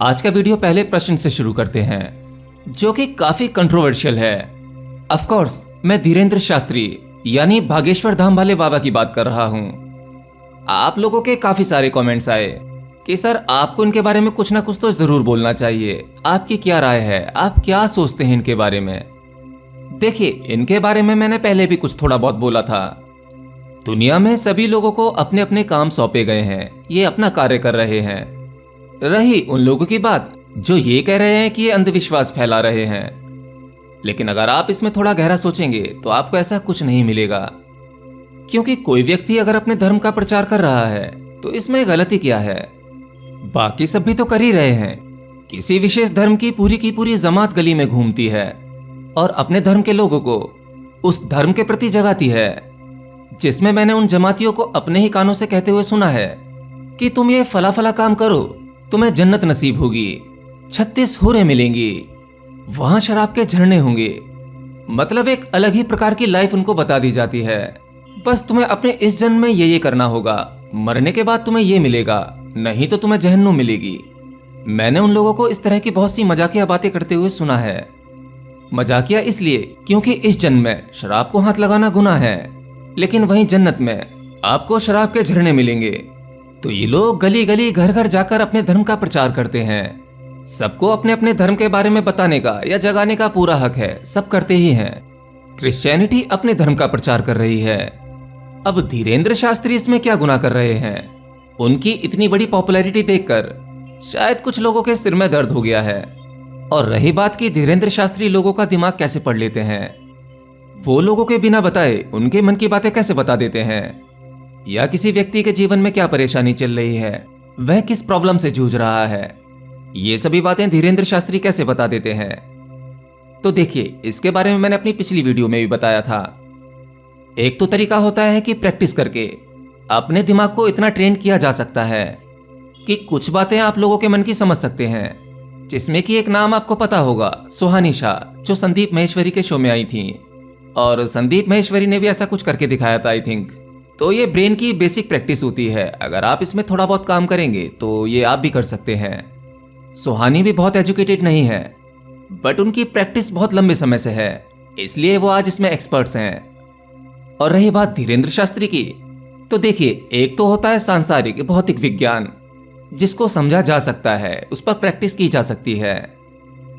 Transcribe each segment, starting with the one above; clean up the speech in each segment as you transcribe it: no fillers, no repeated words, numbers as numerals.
आज का वीडियो पहले प्रश्न से शुरू करते हैं जो कि काफी कंट्रोवर्शियल है। ऑफ कोर्स मैं धीरेंद्र शास्त्री यानी भागेश्वर धाम वाले बाबा की बात कर रहा हूं। आप लोगों के काफी सारे कमेंट्स आए कि सर आपको इनके बारे में कुछ ना कुछ तो जरूर बोलना चाहिए, आपकी क्या राय है, आप क्या सोचते हैं इनके बारे में। देखिए, इनके बारे में मैंने पहले भी कुछ थोड़ा बहुत बोला था। दुनिया में सभी लोगों को अपने अपने काम सौंपे गए हैं, ये अपना कार्य कर रहे हैं। रही उन लोगों की बात जो ये कह रहे हैं कि ये अंधविश्वास फैला रहे हैं, लेकिन अगर आप इसमें थोड़ा गहरा सोचेंगे तो आपको ऐसा कुछ नहीं मिलेगा। क्योंकि कोई व्यक्ति अगर अपने धर्म का प्रचार कर रहा है तो इसमें गलती क्या है? बाकी सब भी तो कर ही रहे हैं। किसी विशेष धर्म की पूरी जमात गली में घूमती है और अपने धर्म के लोगों को उस धर्म के प्रति जगाती है, जिसमें मैंने उन जमातियों को अपने ही कानों से कहते हुए सुना है कि तुम ये फला फला काम करो, तुम्हें जन्नत नसीब होगी, 36 हूरें मिलेंगी, वहां शराब के झरने होंगे। मतलब एक अलग ही प्रकार की लाइफ उनको बता दी जाती है। बस तुम्हें अपने इस जन्म में ये करना होगा, मरने के बाद तुम्हें ये मिलेगा, नहीं तो तुम्हें जहन्नुम मिलेगी। मैंने उन लोगों को इस तरह की बहुत सी मजाकिया बातें करते हुए सुना है। मजाकिया इसलिए क्योंकि इस जन्म में शराब को हाथ लगाना गुनाह है, लेकिन वहीं जन्नत में आपको शराब के झरने मिलेंगे। तो ये लोग गली गली घर घर जाकर अपने धर्म का प्रचार करते हैं। सबको अपने अपने धर्म के बारे में बताने का या जगाने का पूरा हक है, सब करते ही हैं। क्रिश्चियनिटी अपने धर्म का प्रचार कर रही है। अब धीरेंद्र शास्त्री इसमें क्या गुनाह कर रहे हैं? उनकी इतनी बड़ी पॉपुलैरिटी देखकर शायद कुछ लोगों के सिर में दर्द हो गया है। और रही बात कि धीरेंद्र शास्त्री लोगों का दिमाग कैसे पढ़ लेते हैं, वो लोगों के बिना बताए उनके मन की बातें कैसे बता देते हैं, या किसी व्यक्ति के जीवन में क्या परेशानी चल रही है, वह किस प्रॉब्लम से जूझ रहा है, ये सभी बातें धीरेंद्र शास्त्री कैसे बता देते हैं। तो देखिए, इसके बारे में मैंने अपनी पिछली वीडियो में भी बताया था। एक तो तरीका होता है कि प्रैक्टिस करके अपने दिमाग को इतना ट्रेन किया जा सकता है कि कुछ बातें आप लोगों के मन की समझ सकते हैं, जिसमें कि एक नाम आपको पता होगा, सुहानी शाह, जो संदीप महेश्वरी के शो में आई थी। और संदीप महेश्वरी ने भी ऐसा कुछ करके दिखाया था आई थिंक। तो ये ब्रेन की बेसिक प्रैक्टिस होती है, अगर आप इसमें थोड़ा बहुत काम करेंगे तो ये आप भी कर सकते हैं। सुहानी भी बहुत एजुकेटेड नहीं है, बट उनकी प्रैक्टिस बहुत लंबे समय से है, इसलिए वो आज इसमें एक्सपर्ट्स हैं। और रही बात धीरेंद्र शास्त्री की, तो देखिए, एक तो होता है सांसारिक भौतिक विज्ञान, जिसको समझा जा सकता है, उस पर प्रैक्टिस की जा सकती है।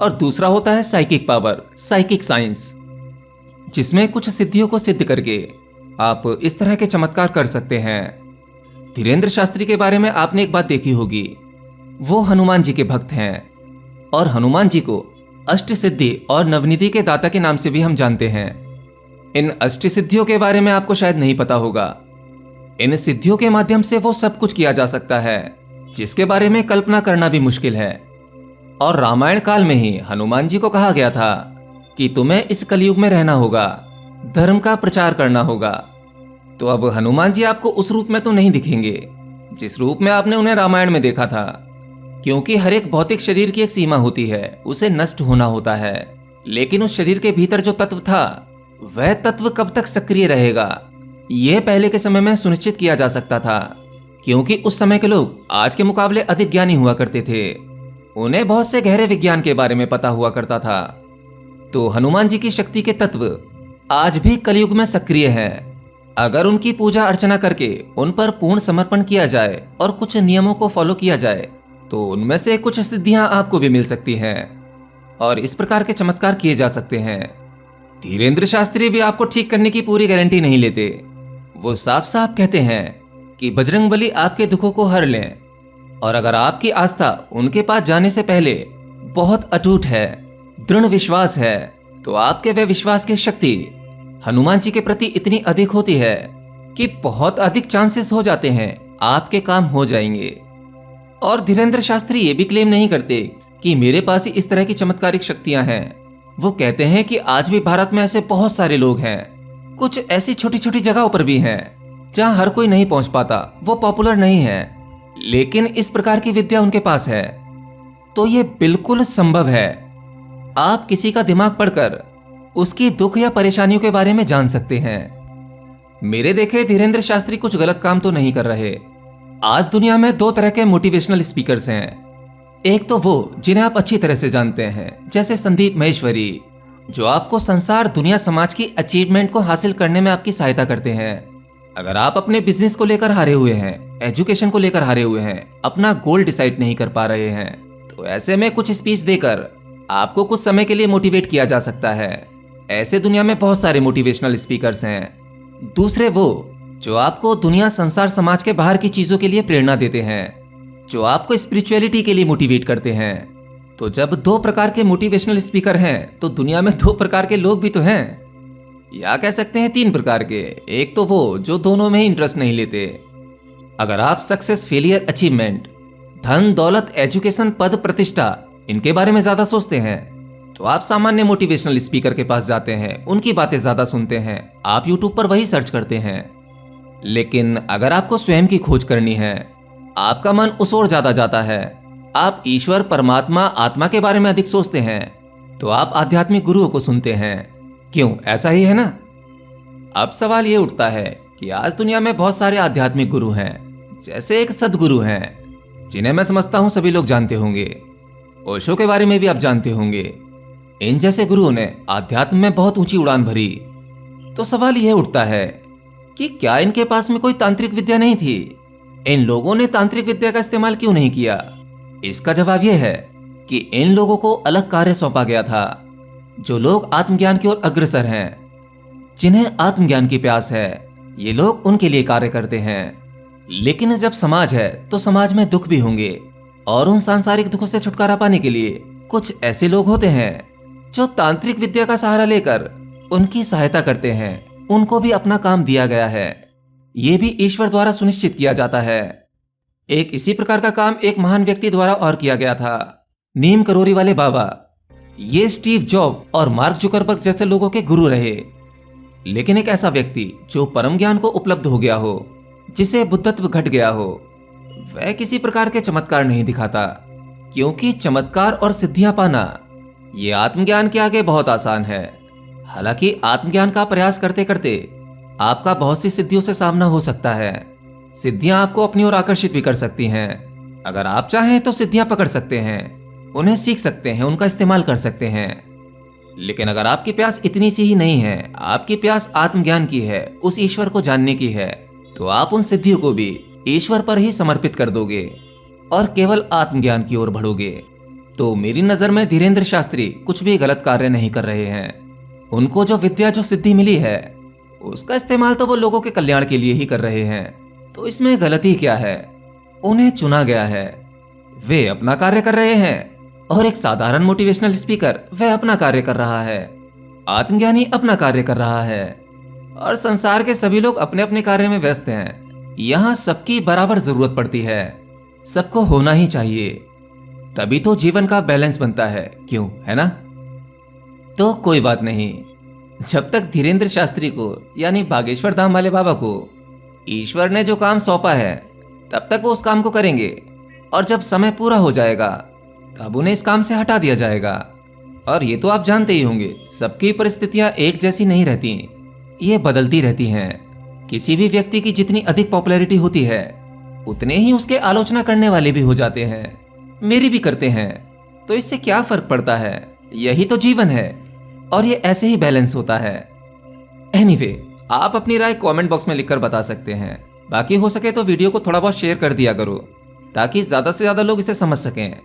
और दूसरा होता है साइकिक पावर, साइकिक साइंस, जिसमें कुछ सिद्धियों को सिद्ध करके आप इस तरह के चमत्कार कर सकते हैं। धीरेंद्र शास्त्री के बारे में आपने एक बात देखी होगी, वो हनुमान जी के भक्त हैं और हनुमान जी को अष्ट सिद्धि और नवनिधि के दाता के नाम से भी हम जानते हैं। इन अष्ट सिद्धियों के बारे में आपको शायद नहीं पता होगा। इन सिद्धियों के माध्यम से वो सब कुछ किया जा सकता है जिसके बारे में कल्पना करना भी मुश्किल है। और रामायण काल में ही हनुमान जी को कहा गया था कि तुम्हें इस कलयुग में रहना होगा, धर्म का प्रचार करना होगा। तो अब हनुमान जी आपको उस रूप में तो नहीं दिखेंगे जिस रूप में आपने उन्हें रामायण में देखा था, क्योंकि हर एक भौतिक शरीर की एक सीमा होती है, उसे नष्ट होना होता है। लेकिन उस शरीर के भीतर जो तत्व था, वह तत्व कब तक सक्रिय रहेगा, यह पहले के समय में सुनिश्चित किया जा सकता था, क्योंकि उस समय के लोग आज के मुकाबले अधिक ज्ञानी हुआ करते थे। उन्हें बहुत से गहरे विज्ञान के बारे में पता हुआ करता था। तो हनुमान जी की शक्ति के तत्व आज भी कलयुग में सक्रिय हैं। अगर उनकी पूजा अर्चना करके उन पर पूर्ण समर्पण किया जाए और कुछ नियमों को फॉलो किया जाए तो उनमें से कुछ सिद्धियां आपको भी मिल सकती हैं और इस प्रकार के चमत्कार किए जा सकते हैं। धीरेंद्र शास्त्री भी आपको ठीक करने की पूरी गारंटी नहीं लेते। वो साफ साफ कहते हैं कि बजरंगबली आपके दुखों को हर लें, और अगर आपकी आस्था उनके पास जाने से पहले बहुत अटूट है, दृढ़ विश्वास है, तो आपके वह विश्वास की शक्ति हनुमान जी के प्रति इतनी अधिक होती है कि बहुत अधिक चांसेस हो जाते हैं आपके काम हो जाएंगे। और धीरेंद्र शास्त्री ये भी क्लेम नहीं करते कि मेरे पास ही इस तरह की चमत्कारिक शक्तियां हैं। वो कहते हैं कि आज भी भारत में ऐसे बहुत सारे लोग हैं, कुछ ऐसी छोटी छोटी जगहों पर भी हैं जहां हर कोई नहीं पहुंच पाता, वो पॉपुलर नहीं है, लेकिन इस प्रकार की विद्या उनके पास है। तो ये बिल्कुल संभव है। आप किसी का दिमाग पढ़कर उसकी दुख या परेशानियों के बारे में जान सकते हैं। मेरे देखे धीरेंद्र शास्त्री कुछ गलत काम तो नहीं कर रहे। आज दुनिया में दो तरह के मोटिवेशनल स्पीकर्स हैं। एक तो वो जिन्हें आप अच्छी तरह से जानते हैं, जैसे संदीप महेश्वरी, जो आपको संसार दुनिया समाज की अचीवमेंट को हासिल करने में आपकी सहायता करते हैं। अगर आप अपने बिजनेस को लेकर हारे हुए हैं, एजुकेशन को लेकर हारे हुए हैं, अपना गोल डिसाइड नहीं कर पा रहे हैं, तो ऐसे में कुछ स्पीच देकर आपको कुछ समय के लिए मोटिवेट किया जा सकता है। ऐसे दुनिया में बहुत सारे मोटिवेशनल स्पीकर्स हैं। दूसरे वो जो आपको दुनिया संसार समाज के बाहर की चीजों के लिए प्रेरणा देते हैं, जो आपको स्पिरिचुअलिटी के लिए मोटिवेट करते हैं। तो जब दो प्रकार के मोटिवेशनल स्पीकर हैं, तो दुनिया में दो प्रकार के लोग भी तो हैं, या कह सकते हैं तीन प्रकार के। एक तो वो जो दोनों में ही इंटरेस्ट नहीं लेते। अगर आप सक्सेस, फेलियर, अचीवमेंट, धन, दौलत, एजुकेशन, पद, प्रतिष्ठा, इनके बारे में ज्यादा सोचते हैं, तो आप सामान्य मोटिवेशनल स्पीकर के पास जाते हैं, उनकी बातें ज्यादा सुनते हैं, आप यूट्यूब पर वही सर्च करते हैं। लेकिन अगर आपको स्वयं की खोज करनी है, आपका मन उस ओर ज्यादा जाता है, आप ईश्वर, परमात्मा, आत्मा के बारे में अधिक सोचते हैं, तो आप आध्यात्मिक गुरुओं को सुनते हैं। क्यों, ऐसा ही है ना? अब सवाल ये उठता है कि आज दुनिया में बहुत सारे आध्यात्मिक गुरु हैं। जैसे एक सदगुरु हैं, जिन्हें मैं समझता हूं सभी लोग जानते होंगे। ओशो के बारे में भी आप जानते होंगे। इन जैसे गुरुओं ने आध्यात्म में बहुत ऊंची उड़ान भरी। तो सवाल यह उठता है कि क्या इनके पास में कोई तांत्रिक विद्या नहीं थी? इन लोगों ने तांत्रिक विद्या का इस्तेमाल क्यों नहीं किया? इसका जवाब यह है कि इन लोगों को अलग कार्य सौंपा गया था। जो लोग आत्मज्ञान की ओर अग्रसर हैं, जिन्हें आत्मज्ञान की प्यास है, ये लोग उनके लिए कार्य करते हैं। लेकिन जब समाज है तो समाज में दुख भी होंगे, और उन सांसारिक दुखों से छुटकारा पाने के लिए कुछ ऐसे लोग होते हैं जो तांत्रिक विद्या का सहारा लेकर उनकी सहायता करते हैं। उनको भी अपना काम दिया गया है। ये भी ईश्वर द्वारा सुनिश्चित किया जाता है। एक इसी प्रकार का काम एक महान व्यक्ति द्वारा और किया गया था, नीम करोरी वाले बाबा। ये स्टीव जॉब और मार्क जुकरबर्ग जैसे लोगों के गुरु रहे। लेकिन एक ऐसा व्यक्ति जो परम ज्ञान को उपलब्ध हो गया हो, जिसे बुद्धत्व घट गया हो, वह किसी प्रकार के चमत्कार नहीं दिखाता, क्योंकि चमत्कार और सिद्धियां पाना ये आत्मज्ञान के आगे बहुत आसान है। हालांकि आत्मज्ञान का प्रयास करते करते आपका बहुत सी सिद्धियों से सामना हो सकता है। सिद्धियां आपको अपनी ओर आकर्षित भी कर सकती हैं। अगर आप चाहें तो सिद्धियां पकड़ सकते हैं, उन्हें सीख सकते हैं, उनका इस्तेमाल कर सकते हैं। लेकिन अगर आपकी प्यास इतनी सी ही नहीं है, आपकी प्यास आत्मज्ञान की है, उस ईश्वर को जानने की है, तो आप उन सिद्धियों को भी ईश्वर पर ही समर्पित कर दोगे और केवल आत्मज्ञान की ओर बढ़ोगे। तो मेरी नजर में धीरेंद्र शास्त्री कुछ भी गलत कार्य नहीं कर रहे हैं। उनको जो विद्या, जो सिद्धि मिली है, उसका इस्तेमाल तो वो लोगों के कल्याण के लिए ही कर रहे हैं। तो इसमें गलती क्या है? उन्हें चुना गया है, वे अपना कार्य कर रहे हैं, और एक साधारण मोटिवेशनल स्पीकर वह अपना कार्य कर रहा है, आत्मज्ञानी अपना कार्य कर रहा है, और संसार के सभी लोग अपने अपने कार्य में व्यस्त हैं। यहाँ सबकी बराबर जरूरत पड़ती है, सबको होना ही चाहिए, तभी तो जीवन का बैलेंस बनता है। क्यों, है ना? तो कोई बात नहीं, जब तक धीरेंद्र शास्त्री को यानी बागेश्वर धाम वाले बाबा को ईश्वर ने जो काम सौंपा है, तब तक वो उस काम को करेंगे, और जब समय पूरा हो जाएगा तब उन्हें इस काम से हटा दिया जाएगा। और ये तो आप जानते ही होंगे, सबकी परिस्थितियां एक जैसी नहीं रहती, ये बदलती रहती हैं। किसी भी व्यक्ति की जितनी अधिक पॉपुलैरिटी होती है, उतने ही उसके आलोचना करने वाले भी हो जाते हैं, मेरी भी करते हैं। तो इससे क्या फर्क पड़ता है? यही तो जीवन है, और ये ऐसे ही बैलेंस होता है। एनीवे, आप अपनी राय कमेंट बॉक्स में लिखकर बता सकते हैं। बाकी हो सके तो वीडियो को थोड़ा बहुत शेयर कर दिया करो, ताकि ज्यादा से ज्यादा लोग इसे समझ सकें।